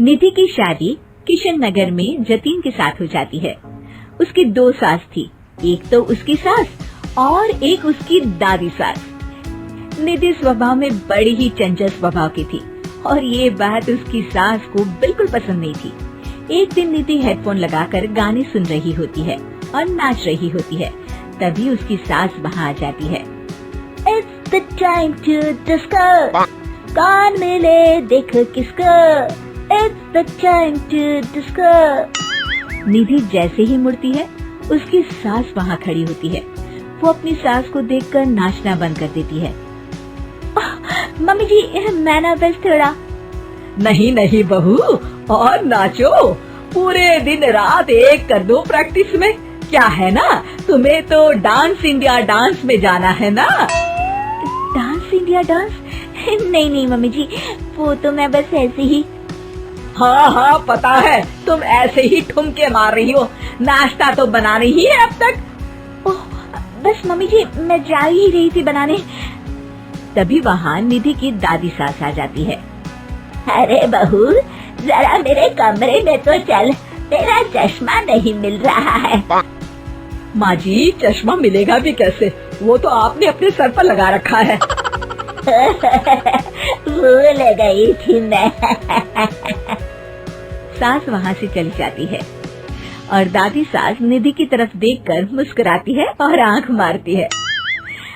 निधि की शादी किशन नगर में जतीन के साथ हो जाती है। उसकी 2 सास थी, एक तो उसकी सास और एक उसकी दादी सास। निधि स्वभाव में बड़ी ही चंचल स्वभाव की थी और ये बात उसकी सास को बिल्कुल पसंद नहीं थी। एक दिन निधि हेडफोन लगाकर गाने सुन रही होती है और नाच रही होती है। तभी उसकी सास वहाँ आ जाती है। It's the time to disco, कौन मिले देख किसको, It's the time to disco। निधि जैसे ही मुड़ती है, उसकी सास वहाँ खड़ी होती है। वो अपनी सास को देखकर नाचना बंद कर देती है। मम्मी जी, मैं ना बस थोड़ा। नहीं नहीं बहू, और नाचो, पूरे दिन रात एक कर दो प्रैक्टिस में। क्या है ना, तुम्हें तो डांस इंडिया डांस में जाना है ना। Dance India dance? नहीं नहीं मम्मी जी, वो तो मैं बस ऐसे ही। हाँ हाँ पता है, तुम ऐसे ही ठुमके मार रही हो। नाश्ता तो बना रही है अब तक। ओह, बस मम्मी जी, मैं जा ही रही थी बनाने। तभी वहाँ निधि की दादी सास आ जाती है। अरे बहू, जरा मेरे कमरे में तो चल, तेरा चश्मा नहीं मिल रहा है। माँ जी, चश्मा मिलेगा भी कैसे, वो तो आपने अपने सर पर लगा रखा है। भूल गई थी मैं। सास वहाँ से चली जाती है और दादी सास निधि की तरफ देखकर मुस्कुराती है और आंख मारती है।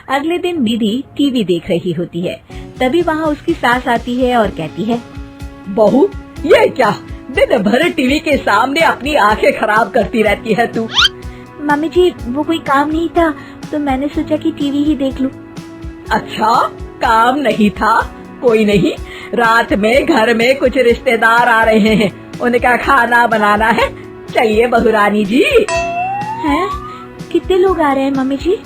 अगले दिन निधि टीवी देख रही होती है। तभी वहाँ उसकी सास आती है और कहती है, बहू ये क्या, दिन भर टीवी के सामने अपनी आंखें खराब करती रहती है तू। मम्मी जी, वो कोई काम नहीं था तो मैंने सोचा कि टीवी ही देख लूं। अच्छा, काम नहीं था, कोई नहीं, रात में घर में कुछ रिश्तेदार आ रहे हैं, उनका खाना बनाना है। चलिए बहुरानी जी। हैं? कितने लोग आ रहे हैं मम्मी जी?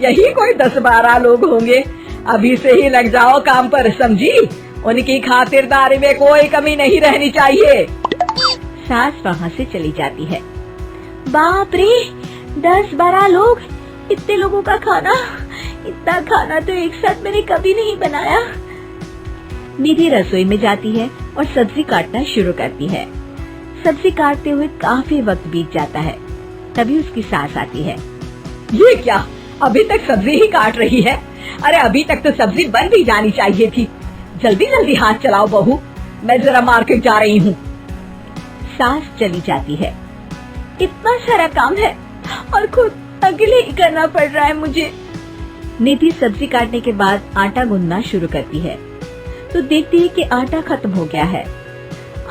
यही कोई 10-12 लोग होंगे। अभी से ही लग जाओ काम पर, समझी। उनकी खातिरदारी में कोई कमी नहीं रहनी चाहिए। सास वहाँ से चली जाती है। बाप रे, 10-12 लोग, इतने लोगों का खाना, इतना खाना तो एक साथ मैंने कभी नहीं बनाया। निधि रसोई में जाती है और सब्जी काटना शुरू करती है। सब्जी काटते हुए काफी वक्त बीत जाता है। तभी उसकी सास आती है। ये क्या, अभी तक सब्जी ही काट रही है? अरे अभी तक तो सब्जी बन भी जानी चाहिए थी। जल्दी जल्दी हाथ चलाओ बहू, मैं जरा मार्केट जा रही हूँ। सास चली जाती है। इतना सारा काम है और खुद अकेले ही करना पड़ रहा है मुझे। निधि सब्जी काटने के बाद आटा गूंदना शुरू करती है तो देखती है कि आटा खत्म हो गया है।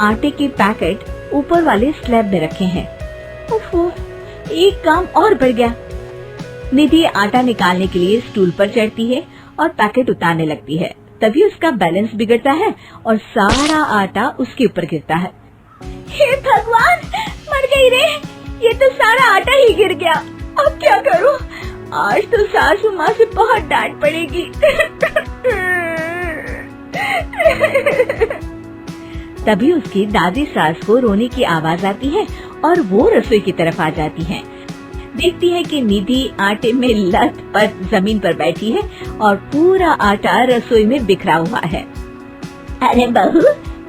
आटे के पैकेट ऊपर वाले स्लैब में रखे हैं। ओफो, एक काम और बढ़ गया। निधि आटा निकालने के लिए स्टूल पर चढ़ती है और पैकेट उतारने लगती है। तभी उसका बैलेंस बिगड़ता है और सारा आटा उसके ऊपर गिरता है। हे भगवान, मर गई रे, ये तो सारा आटा ही गिर गया। अब क्या करूं? आज तो सासू माँ से बहुत डांट पड़ेगी। तभी उसकी दादी सास को रोने की आवाज आती है और वो रसोई की तरफ आ जाती है। देखती है कि निधि आटे में लथपथ जमीन पर बैठी है और पूरा आटा रसोई में बिखरा हुआ है। अरे बहू,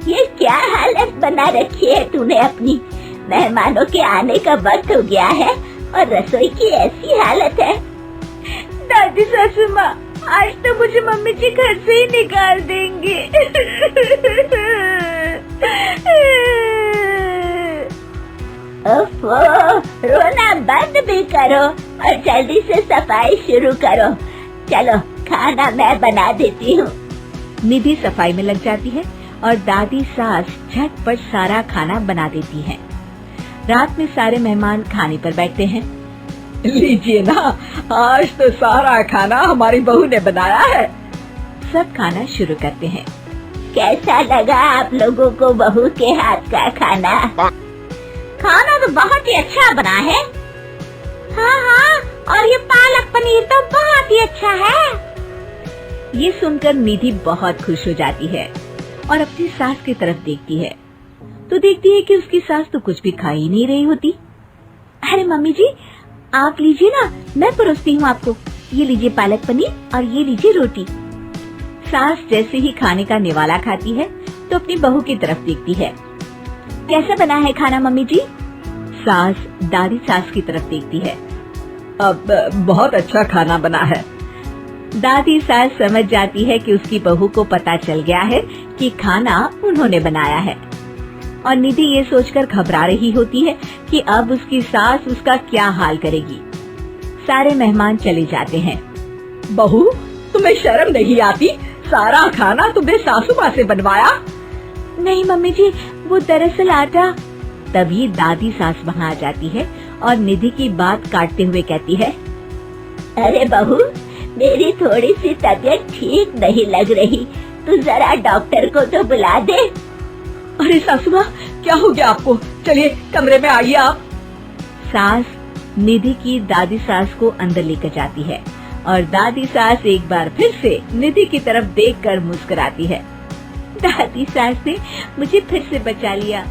ये क्या हालत बना रखी है तूने अपनी। मेहमानों के आने का वक्त हो गया है और रसोई की ऐसी हालत है। दादी सासू माँ, आज तो मुझे मम्मी जी घर से ही निकाल देंगे। ओफो, रोना बंद भी करो और जल्दी से सफाई शुरू करो। चलो, खाना मैं बना देती हूँ। निधि सफाई में लग जाती है और दादी सास झटपट सारा खाना बना देती है। रात में सारे मेहमान खाने पर बैठते हैं। लीजिए ना, आज तो सारा खाना हमारी बहू ने बनाया है। सब खाना शुरू करते हैं। कैसा लगा आप लोगों को बहू के हाथ का खाना? खाना तो बहुत ही अच्छा बना है। हाँ हाँ, और ये पालक पनीर तो बहुत ही अच्छा है। ये सुनकर निधि बहुत खुश हो जाती है और अपनी सास की तरफ देखती है तो देखती है कि उसकी सास तो कुछ भी खा ही नहीं रही होती। अरे मम्मी जी, आप लीजिए ना, मैं परोसती हूँ आपको। ये लीजिए पालक पनीर और ये लीजिए रोटी। सास जैसे ही खाने का निवाला खाती है तो अपनी बहू की तरफ देखती है कैसा बना है खाना मम्मी जी? सास दादी सास की तरफ देखती है। अब बहुत अच्छा खाना बना है। दादी सास समझ जाती है कि उसकी बहू को पता चल गया है कि खाना उन्होंने बनाया है, और निधि ये सोचकर घबरा रही होती है कि अब उसकी सास उसका क्या हाल करेगी। सारे मेहमान चले जाते हैं। बहू, तुम्हें शर्म नहीं आती? सारा खाना तुमने सासू माँ से बनवाया? नहीं मम्मी जी, वो दरअसल आटा। तभी दादी सास वहाँ आ जाती है और निधि की बात काटते हुए कहती है, अरे बहू, मेरी थोड़ी सी तबीयत ठीक नहीं लग रही, तू जरा डॉक्टर को तो बुला दे। अरे सासू माँ, क्या हो गया आपको? चलिए कमरे में आइए आप। सास निधि की दादी सास को अंदर लेकर जाती है और दादी सास एक बार फिर से निधि की तरफ देखकर मुस्कुराती है। दादी सास ने मुझे फिर से बचा लिया।